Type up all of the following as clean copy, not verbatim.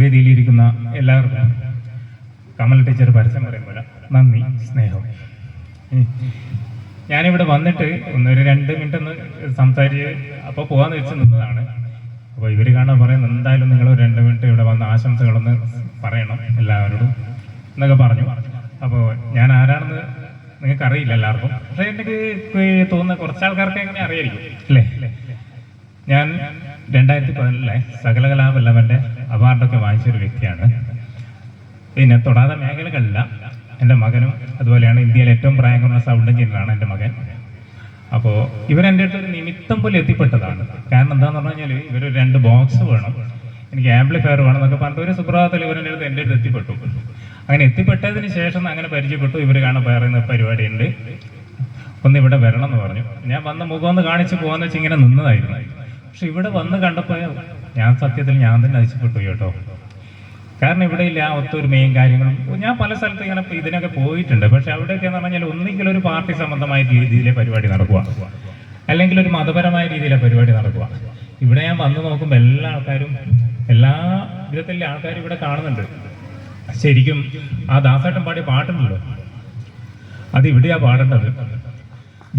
വേദിയിലിരിക്കുന്ന എല്ലാവർക്കും കമൽ ടീച്ചർ പരസ്യം പറയും പോലെ നന്ദി, സ്നേഹം. ഞാനിവിടെ വന്നിട്ട് ഒരു 2 മിനിറ്റ് ഒന്ന് സംസാരിച്ച് അപ്പോൾ പോകാമെന്ന് വെച്ച് നിന്നതാണ്. അപ്പോൾ ഇവർ കാണാൻ പറയുന്നത് എന്തായാലും നിങ്ങൾ 2 മിനിറ്റ് ഇവിടെ വന്ന് ആശംസകളൊന്ന് പറയണം എല്ലാവരോടും എന്നൊക്കെ പറഞ്ഞു. അപ്പോൾ ഞാൻ ആരാണെന്ന് നിങ്ങൾക്ക് അറിയില്ല എല്ലാവർക്കും, പക്ഷേ എനിക്ക് തോന്നുന്ന കുറച്ച് ആൾക്കാർക്ക് എങ്ങനെ അറിയായിരിക്കും അല്ലേ. ഞാൻ 2014 സകലകലാവല്ലഭൻ്റെ അവാർഡൊക്കെ വാങ്ങിച്ചൊരു വ്യക്തിയാണ്. പിന്നെ തൊടാതെ മേഖലകളില്ല. എൻ്റെ മകനും അതുപോലെയാണ്. ഇന്ത്യയിലെ ഏറ്റവും പ്രായം കുറഞ്ഞ സൗണ്ട് എഞ്ചിനീയറാണ് എൻ്റെ മകൻ. അപ്പോൾ ഇവരെൻ്റെ അടുത്ത് ഒരു നിമിത്തം പോലെ എത്തിപ്പെട്ടതാണ്. കാരണം എന്താണെന്ന് പറഞ്ഞു കഴിഞ്ഞാൽ ഇവർ 2 ബോക്സ് വേണം, എനിക്ക് ആംപ്ലിഫയർ വേണം എന്നൊക്കെ പറഞ്ഞിട്ട് ഒരു സുപ്രഭാതത്തിൽ ഇവരുടെ അടുത്ത് എൻ്റെ അടുത്ത് എത്തിപ്പെട്ടു. അങ്ങനെ എത്തിപ്പെട്ടതിന് ശേഷം അങ്ങനെ പരിചയപ്പെട്ടു. ഇവർ കാണാൻ പറയുന്ന പരിപാടിയുണ്ട്, ഒന്ന് ഇവിടെ വരണം എന്ന് പറഞ്ഞു. ഞാൻ വന്ന് മുഖം ഒന്ന് കാണിച്ച് പോകാന്ന് വെച്ച് ഇങ്ങനെ നിന്നതായിരുന്നു. പക്ഷെ ഇവിടെ വന്ന് കണ്ടപ്പോൾ ഞാൻ സത്യത്തിൽ ഞാൻ തന്നെ അതിശപ്പെട്ടു കേട്ടോ. കാരണം ഇവിടെ ഇല്ല ഒത്തൊരുമയും കാര്യങ്ങളും. ഞാൻ പല സ്ഥലത്ത് ഇങ്ങനെ ഇതിനൊക്കെ പോയിട്ടുണ്ട്, പക്ഷെ അവിടെയൊക്കെ എന്ന് പറഞ്ഞാൽ ഒന്നെങ്കിലും ഒരു പാർട്ടി സംബന്ധമായ രീതിയിലെ പരിപാടി നടക്കുക, അല്ലെങ്കിൽ ഒരു മതപരമായ രീതിയിലെ പരിപാടി നടക്കുക. ഇവിടെ ഞാൻ വന്ന് നോക്കുമ്പോൾ എല്ലാ ആൾക്കാരും എല്ലാ വിധത്തിലെ ആൾക്കാരും ഇവിടെ കാണുന്നുണ്ട്. ശരിക്കും ആ ദാസേട്ടൻ പാടിയ പാട്ടുണ്ടല്ലോ, അത് ഇവിടെയാ പാടേണ്ടത്.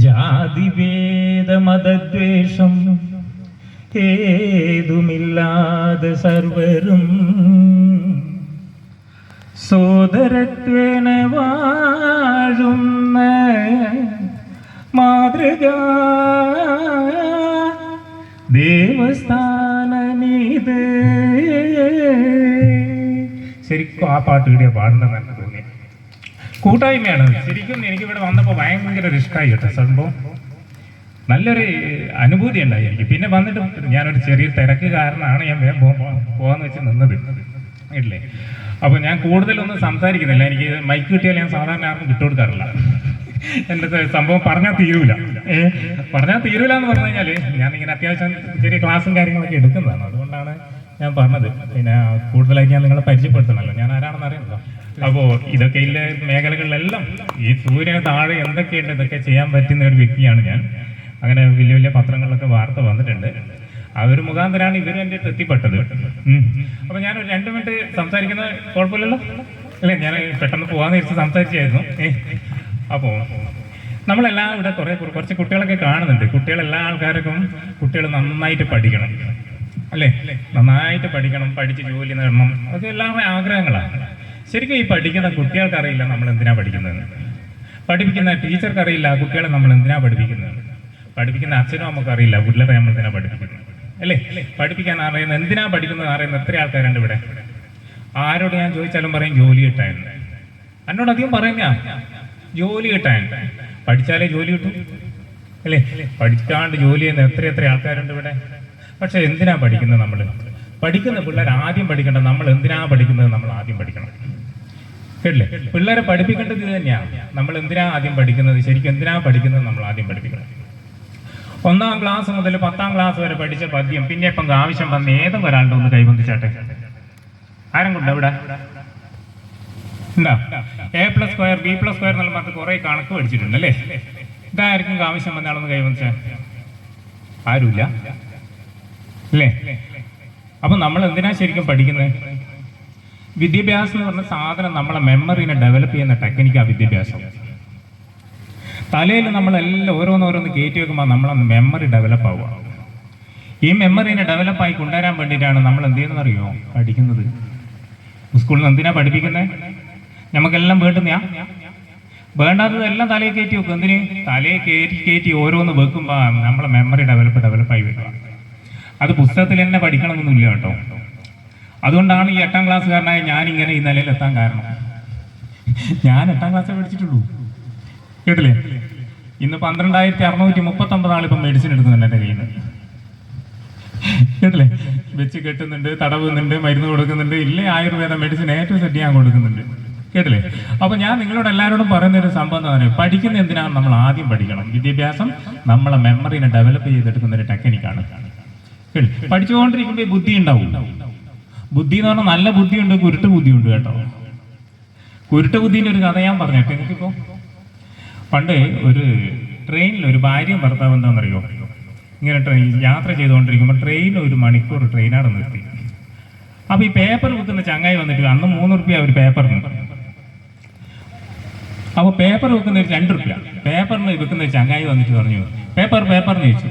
ജാതിഭേദ മതദ്വേഷം ഏതുമില്ലാതെ സർവരും സോദരത്വേന വാഴുന്ന മാതൃക ദേവസ്ഥാനമീത്. ശരിക്കും ആ പാട്ട് ഇവിടെ പാടേണ്ടതെന്ന് എനിക്ക് തോന്നി. കൂട്ടായ്മയാണ് ശരിക്കും. എനിക്കിവിടെ വന്നപ്പോൾ ഭയങ്കര ഒരു ഇഷ്ടമായി കേട്ടോ സംഭവം. നല്ലൊരു അനുഭൂതി ഉണ്ടായി എനിക്ക്. പിന്നെ വന്നിട്ട് ഞാനൊരു ചെറിയ തിരക്ക് കാരണമാണ് ഞാൻ വേഗം പോകാന്ന് വെച്ച് നിന്നത് ഇല്ലേ. അപ്പോൾ ഞാൻ കൂടുതലൊന്നും സംസാരിക്കുന്നില്ല. എനിക്ക് മൈക്ക് കിട്ടിയാൽ ഞാൻ സാധാരണ ആർക്കും വിട്ടുകൊടുക്കാറില്ല. എൻ്റെ സംഭവം പറഞ്ഞാൽ തീരൂല എന്ന് പറഞ്ഞു കഴിഞ്ഞാൽ ഞാനിങ്ങനെ അത്യാവശ്യം ചെറിയ ക്ലാസ്സും കാര്യങ്ങളൊക്കെ എടുക്കുന്നതാണ്. അതുകൊണ്ടാണ് ഞാൻ പറഞ്ഞത്. പിന്നെ കൂടുതലായിട്ട് ഞാൻ നിങ്ങളെ പരിചയപ്പെടുത്തണമല്ലോ, ഞാൻ ആരാണെന്ന് അറിയണല്ലോ. അപ്പോൾ ഇതൊക്കെ ഇല്ല മേഖലകളിലെല്ലാം ഈ സൂര്യന് താഴെ എന്തൊക്കെയുണ്ട് ഇതൊക്കെ ചെയ്യാൻ പറ്റുന്ന ഒരു വ്യക്തിയാണ് ഞാൻ. അങ്ങനെ വലിയ വലിയ പത്രങ്ങളിലൊക്കെ വാർത്ത വന്നിട്ടുണ്ട്. ആ ഒരു മുഖാന്തരമാണ് ഇവർ എൻ്റെ അടുത്ത് എത്തിപ്പെട്ടത്. അപ്പോൾ ഞാൻ ഒരു 2 മിനിറ്റ് സംസാരിക്കുന്നത് കുഴപ്പമില്ലല്ലോ അല്ലേ. ഞാൻ പെട്ടെന്ന് പോകാമെന്ന് വെച്ച് സംസാരിച്ചായിരുന്നു. അപ്പോൾ നമ്മളെല്ലാം ഇവിടെ കുറച്ച് കുട്ടികളൊക്കെ കാണുന്നുണ്ട്. കുട്ടികളെല്ലാ ആൾക്കാർക്കും കുട്ടികൾ നന്നായിട്ട് പഠിക്കണം അല്ലേ, നന്നായിട്ട് പഠിക്കണം, പഠിച്ച് ജോലി നേടണം, അതൊക്കെ എല്ലാവരുടെയും ആഗ്രഹങ്ങളാണ്. ശരിക്കും ഈ പഠിക്കുന്ന കുട്ടികൾക്കറിയില്ല നമ്മൾ എന്തിനാണ് പഠിക്കുന്നതെന്ന്. പഠിപ്പിക്കുന്ന ടീച്ചർക്കറിയില്ല കുട്ടികളെ നമ്മൾ എന്തിനാണ് പഠിപ്പിക്കുന്നത്. പഠിപ്പിക്കുന്ന അച്ഛനും നമുക്കറിയില്ല കുട്ടികളെ നമ്മൾ എന്തിനാണ് പഠിപ്പിക്കുന്നത് അല്ലേ. പഠിപ്പിക്കാൻ അറിയുന്ന എന്തിനാ പഠിക്കുന്നത് അറിയുന്ന എത്ര ആൾക്കാരുണ്ട് ഇവിടെ. ആരോട് ഞാൻ ചോദിച്ചാലും പറയും ജോലി കിട്ടാൻ. എന്നോട് അധികം പറയുന്ന ജോലി കിട്ടാൻ. പഠിച്ചാലേ ജോലി കിട്ടും അല്ലേ. പഠിക്കാണ്ട് ജോലി ചെയ്യുന്ന എത്ര ആൾക്കാരുണ്ട് ഇവിടെ. പക്ഷെ എന്തിനാ പഠിക്കുന്നത് നമ്മൾ. പഠിക്കുന്ന പിള്ളേർ ആദ്യം പഠിക്കേണ്ടത് നമ്മൾ എന്തിനാ പഠിക്കുന്നത് നമ്മൾ ആദ്യം പഠിക്കണം കേട്ടില്ലേ. പിള്ളേരെ പഠിപ്പിക്കേണ്ടത് ഇത് തന്നെയാണ്. നമ്മൾ എന്തിനാ ആദ്യം പഠിക്കുന്നത്, ശരിക്കും എന്തിനാ പഠിക്കുന്നത് നമ്മൾ ആദ്യം പഠിപ്പിക്കണം. 1ാം ക്ലാസ് മുതൽ 10ാം ക്ലാസ് വരെ പഠിച്ച പദ്യം പിന്നെ ഇപ്പം ആവശ്യം വന്ന് ഏതൊക്കെ ഒരാളുടെ ഒന്ന് കൈബന്ധിച്ചാട്ടെ. ആരെങ്കിലും ഇവിടെ ഉണ്ടാ A+² B+² എന്നുള്ള പറഞ്ഞിട്ട് കുറെ കണക്ക് പഠിച്ചിട്ടുണ്ട് അല്ലേ. ഇതായിരിക്കും ആവശ്യം വന്ന ആളൊന്ന് കൈബന്ധിച്ച ആരുമില്ല അല്ലേ. അപ്പൊ നമ്മൾ എന്തിനാ ശരിക്കും പഠിക്കുന്നത്. വിദ്യാഭ്യാസം എന്ന് പറഞ്ഞ സാധനം നമ്മളെ മെമ്മറിനെ ഡെവലപ്പ് ചെയ്യുന്ന ടെക്നിക്കാണ് വിദ്യാഭ്യാസം. തലയിൽ നമ്മളെല്ലാം ഓരോന്നോരോന്ന് കയറ്റി വെക്കുമ്പോൾ നമ്മളെ മെമ്മറി ഡെവലപ്പ് ആവുക. ഈ മെമ്മറിനെ ഡെവലപ്പായി കൊണ്ടുവരാൻ വേണ്ടിയിട്ടാണ് നമ്മൾ എന്ത് ചെയ്യുന്നതെന്നറിയോ പഠിക്കുന്നത്. സ്കൂളിൽ നിന്ന് എന്തിനാ പഠിപ്പിക്കുന്നത്. നമുക്കെല്ലാം വേണ്ടുന്നയാ വേണ്ടാത്തതെല്ലാം തലയിൽ കയറ്റി വെക്കും. എന്തിന് തലയിൽ കയറ്റി ഓരോന്ന് വെക്കുമ്പോൾ നമ്മളെ മെമ്മറി ഡെവലപ്പായി വരിക. അത് പുസ്തകത്തിൽ തന്നെ പഠിക്കണമെന്നൊന്നുമില്ല കേട്ടോ. അതുകൊണ്ടാണ് ഈ 8ാം ക്ലാസ്സുകാരനായ ഞാനിങ്ങനെ ഈ നിലയിൽ എത്താൻ കാരണം. ഞാൻ 8ാം ക്ലാസ്സേ പഠിച്ചിട്ടുള്ളൂ കേട്ടില്ലേ. ഇന്ന് 12,639 ആളിപ്പം മെഡിസിൻ എടുക്കുന്നുണ്ട് എൻ്റെ കയ്യിൽ നിന്ന് കേട്ടില്ലേ. വെച്ച് കെട്ടുന്നുണ്ട്, തടവുന്നുണ്ട്, മരുന്ന് കൊടുക്കുന്നുണ്ട്, ഇല്ലേ ആയുർവേദ മെഡിസിൻ ഏറ്റവും സെറ്റ് ഞാൻ കൊടുക്കുന്നുണ്ട് കേട്ടില്ലേ. അപ്പോൾ ഞാൻ നിങ്ങളോട് എല്ലാവരോടും പറയുന്നൊരു സംഭവം എന്ന് പറയുന്നത് പഠിക്കുന്ന എന്തിനാണ് നമ്മൾ ആദ്യം പഠിക്കണം. വിദ്യാഭ്യാസം നമ്മളെ മെമ്മറിനെ ഡെവലപ്പ് ചെയ്തെടുക്കുന്നൊരു ടെക്നിക്കാണ്. പഠിച്ചുകൊണ്ടിരിക്കുമ്പോൾ ബുദ്ധി ഉണ്ടാവും. ബുദ്ധി എന്ന് പറഞ്ഞാൽ നല്ല ബുദ്ധിയുണ്ട്, കുരുട്ട് ബുദ്ധിയുണ്ട് കേട്ടോ. കുരുട്ട് ബുദ്ധീൻ്റെ ഒരു കഥ ഞാൻ പറഞ്ഞേട്ടെ. എനിക്കിപ്പോൾ പണ്ട് ഒരു ട്രെയിനിൽ ഒരു ഭാര്യയും ഭർത്താവ് എന്താണെന്നറിയോ, ഇങ്ങനെ യാത്ര ചെയ്തുകൊണ്ടിരിക്കുമ്പോൾ ട്രെയിൻ 1 മണിക്കൂർ ട്രെയിനാണ് നിർത്തി. അപ്പൊ ഈ പേപ്പർ വിൽക്കുന്ന ചങ്ങായി വന്നിട്ട് അന്ന് 3 റുപ്യ ഒരു പേപ്പറിന്. അപ്പൊ പേപ്പർ വിൽക്കുന്ന ഒരു 2 റുപ്യ പേപ്പറിന് വിൽക്കുന്ന ഒരു ചങ്ങായി വന്നിട്ട് പറഞ്ഞു പേപ്പറിന് ചോദിച്ചു.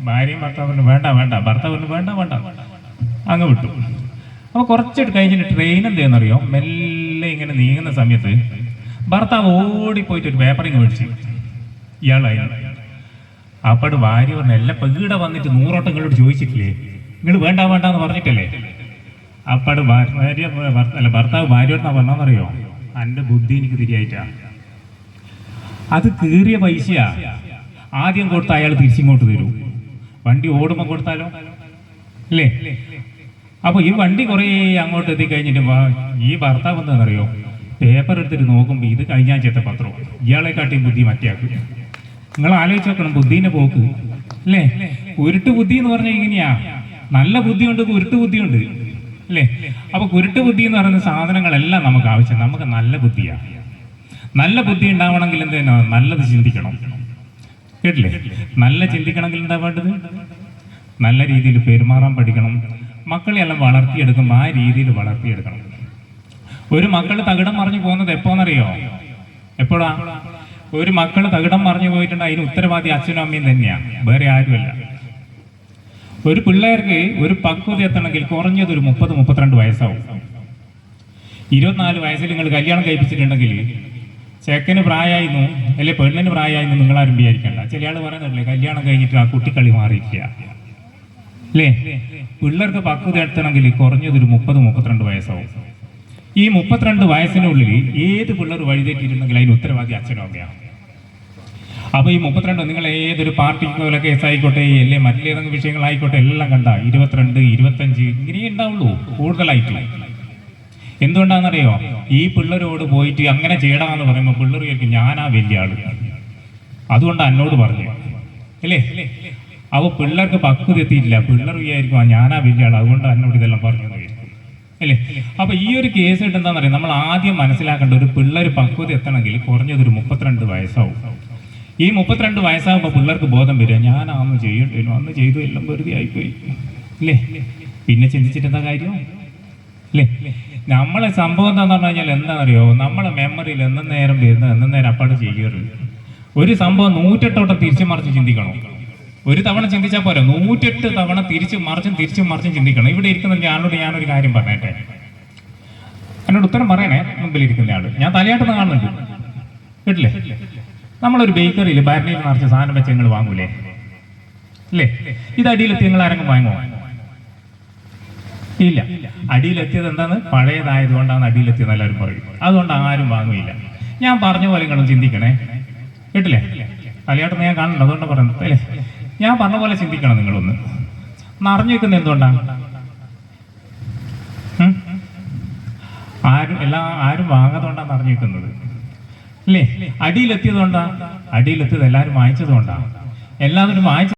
ഭാര്യയും ഭർത്താവിന് വേണ്ട ഭർത്താവിന് വേണ്ട അങ്ങ് വിട്ടു. അപ്പൊ കുറച്ചിട്ട് കഴിഞ്ഞിട്ട് ട്രെയിൻ എന്തെന്നറിയോ, മെല്ലെ ഇങ്ങനെ നീങ്ങുന്ന സമയത്ത് ഭർത്താവ് ഓടിപ്പോയിട്ട് ഒരു പേപ്പറിങ് മേടിച്ചു ഇയാളായി. അപ്പോട് ഭാര്യ പറഞ്ഞു എല്ലാം പെഗീടെ വന്നിട്ട് 100 വട്ടം നിങ്ങളോട് ചോദിച്ചിട്ടില്ലേ, നിങ്ങൾ വേണ്ടെന്ന് പറഞ്ഞിട്ടല്ലേ. അപ്പോട് ഭർത്താവ് ഭാര്യയോട് പറഞ്ഞാന്നറിയോ, എൻ്റെ ബുദ്ധി എനിക്ക് തിരിയായിട്ടാ, അത് കീറിയ പൈസയാ, ആദ്യം കൊടുത്ത അയാൾ തിരിച്ചിങ്ങോട്ട് തരൂ, വണ്ടി ഓടുമ്പോൾ കൊടുത്താലോ അല്ലേ. അപ്പൊ ഈ വണ്ടി കുറേ അങ്ങോട്ട് എത്തിക്കഴിഞ്ഞിട്ട് ഈ ഭർത്താവ് എന്താണെന്നറിയോ, പേപ്പർ എടുത്തിട്ട് നോക്കുമ്പോൾ ഇത് കഴിഞ്ഞ ആഴ്ചത്തെ പത്രം, ഇയാളെ കാട്ടിയും ബുദ്ധി മറ്റേയാക്കും. നിങ്ങൾ ആലോചിച്ച് നോക്കണം ബുദ്ധീന്റെ പോക്ക് അല്ലേ. ഉരുട്ട് ബുദ്ധി എന്ന് പറഞ്ഞാൽ ഇങ്ങനെയാ, നല്ല ബുദ്ധിയുണ്ട് കുരുട്ട് ബുദ്ധിയുണ്ട് അല്ലേ. അപ്പൊ കുരുട്ട് ബുദ്ധി എന്ന് പറയുന്ന സാധനങ്ങളെല്ലാം നമുക്ക് ആവശ്യം, നമുക്ക് നല്ല ബുദ്ധിയാ. നല്ല ബുദ്ധി ഉണ്ടാവണമെങ്കിൽ എന്താ, നല്ലത് ചിന്തിക്കണം, കേട്ടില്ലേ. നല്ല ചിന്തിക്കണമെങ്കിൽ എന്താ വേണ്ടത്, നല്ല രീതിയിൽ പെരുമാറാൻ പഠിക്കണം. മക്കളെയെല്ലാം വളർത്തിയെടുക്കുമ്പോൾ ആ രീതിയിൽ വളർത്തിയെടുക്കണം. ഒരു മക്കൾ തകിടം മറിഞ്ഞു പോകുന്നത് എപ്പോന്നറിയോ, എപ്പോഴാ ഒരു മക്കൾ തകിടം മറിഞ്ഞു പോയിട്ടുണ്ട്, അതിന് ഉത്തരവാദി അച്ഛനും അമ്മയും തന്നെയാണ്, വേറെ ആരുമല്ല. ഒരു പിള്ളേർക്ക് ഒരു പക്വത എത്തണമെങ്കിൽ കുറഞ്ഞത് ഒരു 30-32 വയസ്സാവും. 24 വയസ്സിൽ നിങ്ങൾ കല്യാണം കഴിപ്പിച്ചിട്ടുണ്ടെങ്കിൽ ചെക്കന് പ്രായമായിരുന്നു അല്ലെ പെണ്ണിന് പ്രായമായിരുന്നു നിങ്ങളാരും വിചാരിക്കണ്ട. ചില ആൾ പറയുന്നില്ലേ കല്യാണം കഴിഞ്ഞിട്ട് ആ കുട്ടിക്കളി മാറിയില്ല അല്ലേ. പിള്ളേർക്ക് പക്വത എത്തണമെങ്കിൽ കുറഞ്ഞത് ഒരു 30-32 വയസ്സാവും. ഈ 32 വയസ്സിനുള്ളിൽ ഏത് പിള്ളേർ വഴിതെറ്റിയിട്ടുണ്ടെങ്കിൽ അതിന് ഉത്തരവാദി അച്ഛനും അമ്മയാണ്. അപ്പൊ ഈ 32 നിങ്ങൾ ഏതൊരു പാർട്ടിക്ക് കേസായിക്കോട്ടെ അല്ലെ മറ്റേതെങ്കിലും വിഷയങ്ങളായിക്കോട്ടെ എല്ലാം കണ്ട 22, 25 ഇങ്ങനെയേ ഉണ്ടാവുള്ളൂ കൂടുതലായിട്ട്. എന്തുകൊണ്ടാണെന്നറിയോ, ഈ പിള്ളേരോട് പോയിട്ട് അങ്ങനെ ചെയ്യണമെന്ന് പറയുമ്പോൾ പിള്ളേർ വിചാരിക്കും ഞാനാ വലിയ ആള്, അതുകൊണ്ട് എന്നോട് പറഞ്ഞു അല്ലേ. അപ്പോൾ പിള്ളേർക്ക് പക്വത എത്തിയിട്ടില്ല, പിള്ളേർ വിചാരിക്കും ഞാനാ വലിയ ആൾ, അതുകൊണ്ട് എന്നോട് ഇതെല്ലാം പറഞ്ഞു അല്ലേ. അപ്പൊ ഈ ഒരു കേസ് ഇട്ട് എന്താണെന്ന് അറിയാം, നമ്മൾ ആദ്യം മനസ്സിലാക്കേണ്ട ഒരു പിള്ളേർ പക്വത എത്തണമെങ്കിൽ കുറഞ്ഞതൊരു 32 വയസ്സാവും. ഈ 32 വയസ്സാകുമ്പോൾ പിള്ളേർക്ക് ബോധം വരിക, ഞാൻ അന്ന് ചെയ്യണ്ടേനു, അന്ന് ചെയ്തു എല്ലാം വെറുതെ ആയിപ്പോയി അല്ലേ. പിന്നെ ചിന്തിച്ചിട്ട് എന്താ കാര്യം അല്ലേ. നമ്മളെ സംഭവം എന്താന്ന് പറഞ്ഞു കഴിഞ്ഞാൽ എന്താണെന്നറിയോ, നമ്മളെ മെമ്മറിയിൽ എന്നേരം വരുന്നത് എന്നേരം അപ്പാട് ചെയ്യരുത്. ഒരു സംഭവം 108 വട്ടം തിരിച്ചു മറിച്ച് ചിന്തിക്കണം. ഒരു തവണ ചിന്തിച്ചാൽ പോരാ, 108 തവണ തിരിച്ചും മറിച്ചും ചിന്തിക്കണം. ഇവിടെ ഇരിക്കുന്ന ഞാനോട് ഞാനൊരു കാര്യം പറഞ്ഞേട്ടെ, എന്നോട് ഉത്തരം പറയണേ. മുമ്പിലിരിക്കുന്ന ആള് ഞാൻ തലയാട്ടെന്ന് കാണുന്നുണ്ട് കേട്ടില്ലേ. നമ്മളൊരു ബേക്കറിയിൽ ഭരണിയിൽ നിറച്ച് സാധനം വെച്ച് നിങ്ങൾ വാങ്ങൂലേ അല്ലേ. ഇത് അടിയിലെത്തി നിങ്ങൾ ആരെങ്കിലും വാങ്ങുമോ? ഇല്ല. അടിയിലെത്തിയത് എന്താണ്, പഴയതായതുകൊണ്ടാണ് അടിയിലെത്തിയത് എല്ലാവരും പറയും, അതുകൊണ്ട് ആരും വാങ്ങുകയില്ല. ഞാൻ പറഞ്ഞ പോലെ നിങ്ങളും ചിന്തിക്കണേ കേട്ടില്ലേ. തലയാട്ടെന്ന് ഞാൻ കാണുന്നുണ്ട്, അതുകൊണ്ട് പറയുന്നത് അല്ലേ. ഞാൻ പറഞ്ഞ പോലെ ചിന്തിക്കണം. നിങ്ങളൊന്ന് നിറഞ്ഞു വെക്കുന്നത് എന്തുകൊണ്ടാണ്, ആരും വാങ്ങാത്തതുകൊണ്ടാണ് നിറഞ്ഞു വെക്കുന്നത് അല്ലേ. അടിയിലെത്തിയത് കൊണ്ടാ, അടിയിലെത്തിയത് എല്ലാവരും വാങ്ങിച്ചത് കൊണ്ടാണ്. എല്ലാവരും വാങ്ങിച്ച